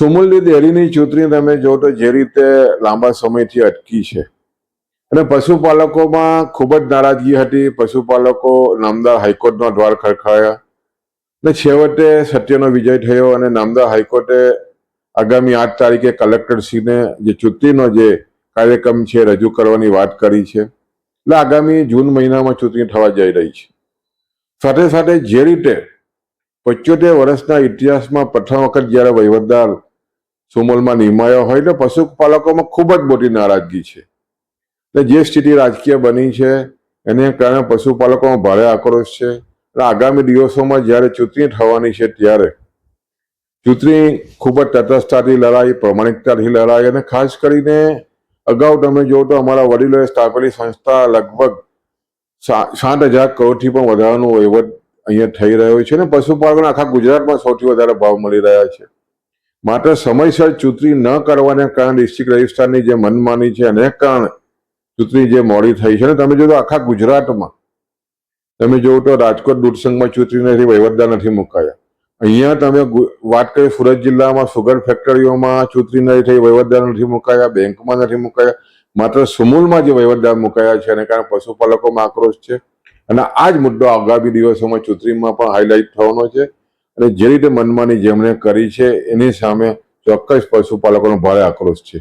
સુમુલની ડેરીની ચૂંટણી તમે જો તો જે રીતે લાંબા સમયથી અટકી છે અને પશુપાલકોમાં ખૂબ જ નારાજગી હતી. પશુપાલકો નામદાર હાઈકોર્ટનો દ્વાર ખખડાયા અને છેવટે સત્યનો વિજય થયો અને નામદાર હાઈકોર્ટે આગામી 8 તારીખે કલેક્ટરશ્રીને જે ચૂંટણીનો જે કાર્યક્રમ છે રજૂ કરવાની વાત કરી છે. એટલે આગામી જૂન મહિનામાં ચૂંટણી થવા જઈ રહી છે. સાથે સાથે જે રીતે 75 વર્ષના ઇતિહાસમાં પ્રથમ વખત જ્યારે વહીવટદાર સુમુલમાં નિમાયો હોય તો પશુપાલકોમાં ખૂબ જ મોટી નારાજગી છે. જે સ્થિતિ રાજકીય બની છે એને કારણે પશુપાલકોમાં ભારે આક્રોશ છે. આગામી દિવસોમાં જ્યારે ચૂંટણી થવાની છે ત્યારે ચૂંટણી ખૂબ જ તટસ્થતાથી લડાઈ, પ્રમાણિકતાથી લડાઈ અને ખાસ કરીને અગાઉ તમે જો તો અમારા વડીલોએ સ્થાપેલી સંસ્થા લગભગ 7,000 કરોડથી પણ વધારાનો વહીવટ અહીંયા થઈ રહ્યો છે અને પશુપાલકોને આખા ગુજરાતમાં સૌથી વધારે ભાવ મળી રહ્યા છે. માત્ર સમયસર ચૂંટણી ન કરવાને કારણે ડિસ્ટ્રિક્ટ રજિસ્ટ્રારની જે મનમાની છે એને કારણે ચૂંટણી જે મોડી થઈ છે. તમે જો તો આખા ગુજરાતમાં તમે જોવો તો રાજકોટ દૂધસંઘમાં ચૂંટણી નથી, વહીવટદાર નથી મુકાયા. અહીંયા તમે વાત કરી સુરત જિલ્લામાં સુગર ફેક્ટરીઓમાં ચૂંટણી નહીં થઈ, વહીવટદાર નથી મુકાયા, બેંકમાં નથી મુકાયા. માત્ર સુમુલમાં જે વહીવટદાર મુકાયા છે એને કારણે પશુપાલકોમાં આક્રોશ છે અને આ જ મુદ્દો આગામી દિવસોમાં ચૂંટણીમાં પણ હાઇલાઇટ થવાનો છે. અને જે રીતે મનમાની જેમણે કરી છે એની સામે ચોક્કસ પશુપાલકોનો ભારે આક્રોશ છે.